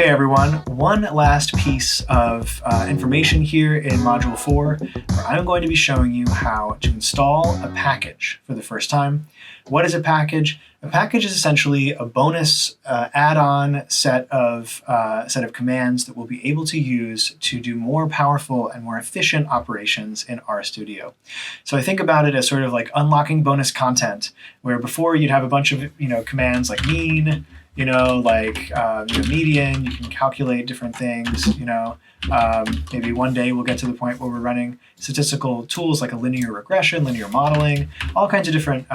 Okay, everyone, one last piece of information here in Module 4, where I'm going to be showing you how to install a package for the first time. What is a package? A package is essentially a bonus add-on set of commands that we'll be able to use to do more powerful and more efficient operations in RStudio. So I think about it as sort of like unlocking bonus content, where before you'd have a bunch of commands like mean, median. You can calculate different things. Maybe one day we'll get to the point where we're running statistical tools like a linear regression, linear modeling, all kinds of different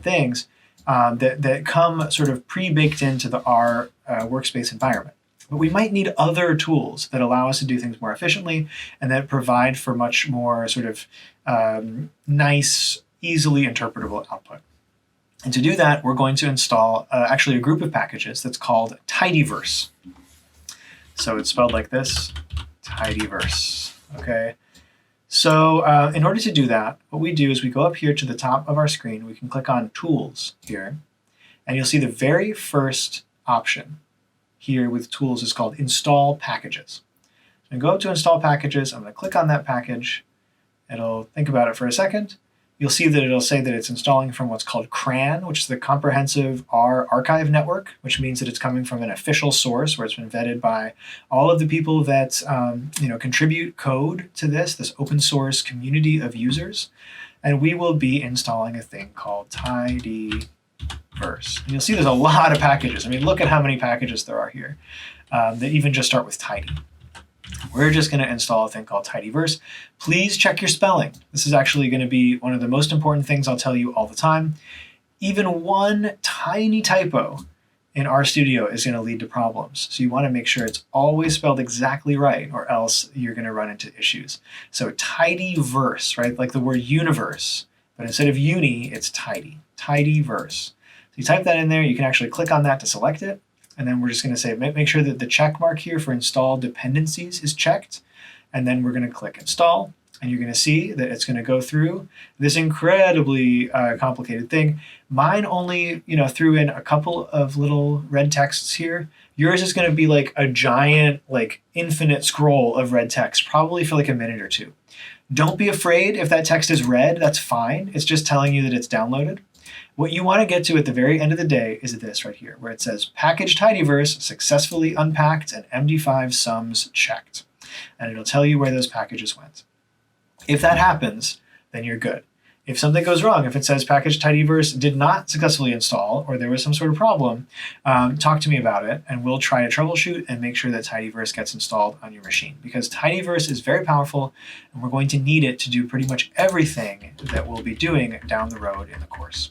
things that come sort of pre-baked into the R workspace environment. But we might need other tools that allow us to do things more efficiently and that provide for much more sort of nice, easily interpretable output. And to do that, we're going to install actually a group of packages that's called Tidyverse. So it's spelled like this, Tidyverse, okay? So in order to do that, what we do is we go up here to the top of our screen. We can click on Tools here, and you'll see the very first option here with Tools is called Install Packages. So I'm going to go up to Install Packages. I'm going to click on that package. It'll think about it for a second. You'll see that it'll say that it's installing from what's called CRAN, which is the Comprehensive R Archive Network, which means that it's coming from an official source where it's been vetted by all of the people that contribute code to this open source community of users. And we will be installing a thing called Tidyverse. And you'll see there's a lot of packages. I mean, look at how many packages there are here that even just start with tidy. We're just going to install a thing called Tidyverse. Please check your spelling. This is actually going to be one of the most important things I'll tell you all the time. Even one tiny typo in RStudio is going to lead to problems. So you want to make sure it's always spelled exactly right, or else you're going to run into issues. So Tidyverse, right? Like the word universe, but instead of uni, it's tidy. Tidyverse. So you type that in there. You can actually click on that to select it. And then we're just going to say, make sure that the check mark here for install dependencies is checked. And then we're going to click install. And you're going to see that it's going to go through this incredibly complicated thing. Mine only threw in a couple of little red texts here. Yours is going to be like a giant, like infinite scroll of red text, probably for like a minute or two. Don't be afraid if that text is red. That's fine. It's just telling you that it's downloaded. What you want to get to at the very end of the day is this right here, where it says package Tidyverse successfully unpacked and MD5 sums checked. And it'll tell you where those packages went. If that happens, then you're good. If something goes wrong, if it says package Tidyverse did not successfully install, or there was some sort of problem, talk to me about it, and we'll try to troubleshoot and make sure that Tidyverse gets installed on your machine. Because Tidyverse is very powerful, and we're going to need it to do pretty much everything that we'll be doing down the road in the course.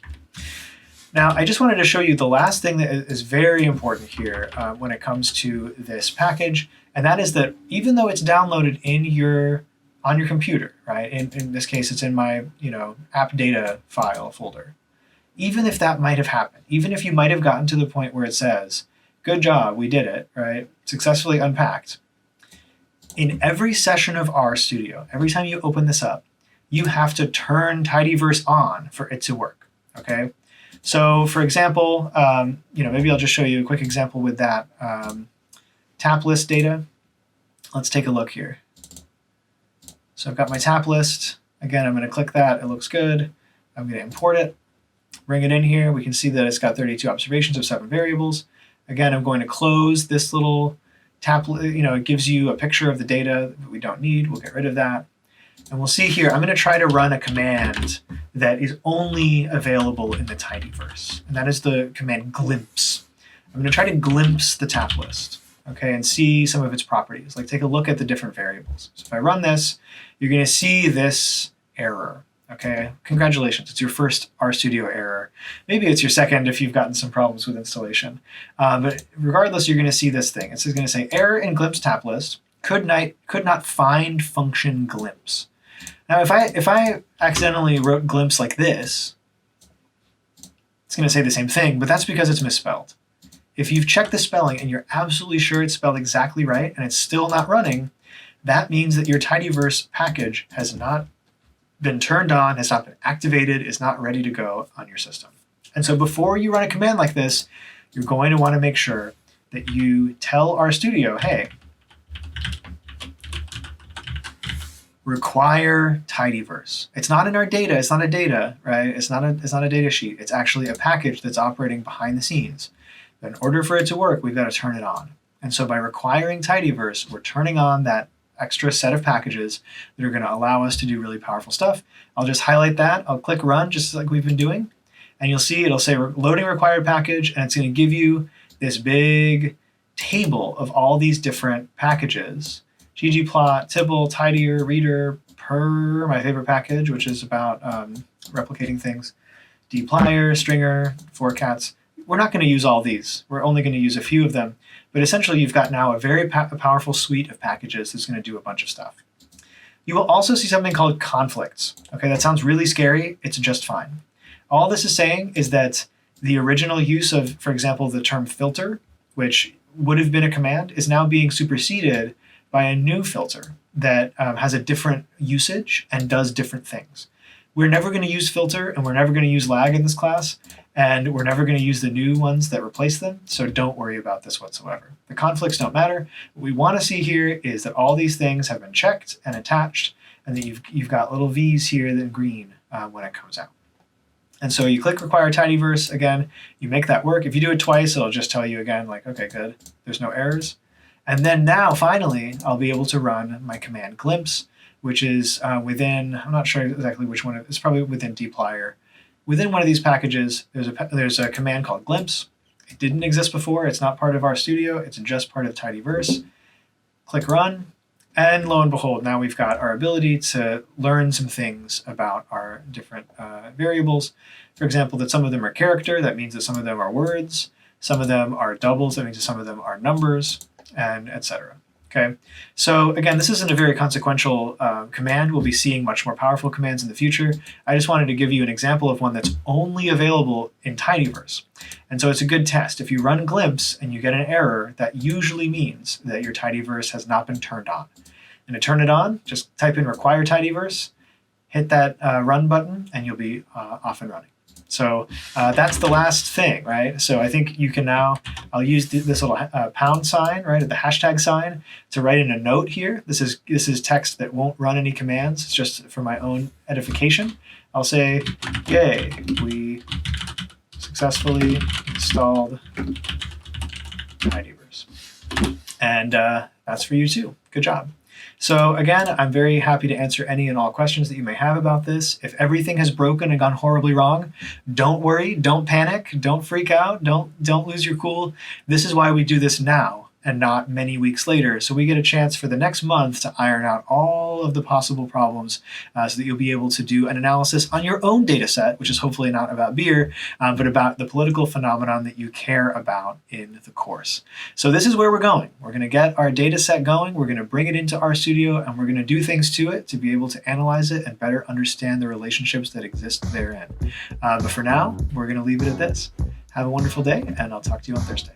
Now, I just wanted to show you the last thing that is very important here when it comes to this package, and that is that even though it's downloaded on your computer, right? In this case, it's in my app data file folder. Even if that might have happened, even if you might have gotten to the point where it says, "Good job, we did it," right? Successfully unpacked. In every session of RStudio, every time you open this up, you have to turn Tidyverse on for it to work. Okay. So for example, maybe I'll just show you a quick example with that tap list data. Let's take a look here. So I've got my tap list. Again, I'm going to click that. It looks good. I'm going to import it, bring it in here. We can see that it's got 32 observations of 7 variables. Again, I'm going to close this little tap. It gives you a picture of the data that we don't need. We'll get rid of that. And we'll see here, I'm going to try to run a command that is only available in the Tidyverse. And that is the command glimpse. I'm going to try to glimpse the tap list, okay, and see some of its properties. Like take a look at the different variables. So if I run this, you're going to see this error, okay? Congratulations, it's your first RStudio error. Maybe it's your second if you've gotten some problems with installation. But regardless, you're going to see this thing. It's going to say error in glimpse tap list, could not find function glimpse. Now, if I accidentally wrote glimpse like this, it's going to say the same thing, but that's because it's misspelled. If you've checked the spelling and you're absolutely sure it's spelled exactly right and it's still not running, that means that your Tidyverse package has not been turned on, has not been activated, is not ready to go on your system. And so before you run a command like this, you're going to want to make sure that you tell RStudio, hey, require Tidyverse. It's not in our data. It's not a data, right? It's not a data sheet. It's actually a package that's operating behind the scenes. But in order for it to work, we've got to turn it on. And so by requiring Tidyverse, we're turning on that extra set of packages that are going to allow us to do really powerful stuff. I'll just highlight that. I'll click run, just like we've been doing. And you'll see it'll say loading required package, and it's going to give you this big table of all these different packages. ggplot, tibble, tidier, reader, per, my favorite package, which is about replicating things, dplyr, stringer, forcats. We're not going to use all these. We're only going to use a few of them. But essentially, you've got now a very powerful suite of packages that's going to do a bunch of stuff. You will also see something called conflicts. Okay, that sounds really scary. It's just fine. All this is saying is that the original use of, for example, the term filter, which would have been a command, is now being superseded by a new filter that has a different usage and does different things. We're never going to use filter, and we're never going to use lag in this class, and we're never going to use the new ones that replace them, so don't worry about this whatsoever. The conflicts don't matter. What we want to see here is that all these things have been checked and attached, and that you've got little V's here in green when it comes out. And so you click require Tidyverse again, you make that work. If you do it twice, it'll just tell you again, like, okay, good, there's no errors. And then now, finally, I'll be able to run my command glimpse, which is within, I'm not sure exactly which one, it's probably within dplyr. Within one of these packages, there's a command called glimpse. It didn't exist before, it's not part of RStudio, it's just part of Tidyverse. Click run, and lo and behold, now we've got our ability to learn some things about our different variables. For example, that some of them are character, that means that some of them are words, some of them are doubles, that means that some of them are numbers, and etc. Okay, so again, this isn't a very consequential command. We'll be seeing much more powerful commands in the future. I just wanted to give you an example of one that's only available in Tidyverse. And so it's a good test. If you run glimpse and you get an error, that usually means that your Tidyverse has not been turned on. And to turn it on, just type in require Tidyverse, hit that run button, and you'll be off and running. So that's the last thing, right? So I think you can now, I'll use this little pound sign, right, at the hashtag sign to write in a note here. This is text that won't run any commands. It's just for my own edification. I'll say, yay, we successfully installed Tidyverse. And that's for you too. Good job. So again, I'm very happy to answer any and all questions that you may have about this. If everything has broken and gone horribly wrong, don't worry, don't panic, don't freak out, don't lose your cool. This is why we do this now and not many weeks later. So we get a chance for the next month to iron out all of the possible problems so that you'll be able to do an analysis on your own data set, which is hopefully not about beer, but about the political phenomenon that you care about in the course. So this is where we're going. We're going to get our data set going, we're going to bring it into RStudio, and we're going to do things to it to be able to analyze it and better understand the relationships that exist therein. But for now, we're going to leave it at this. Have a wonderful day, and I'll talk to you on Thursday.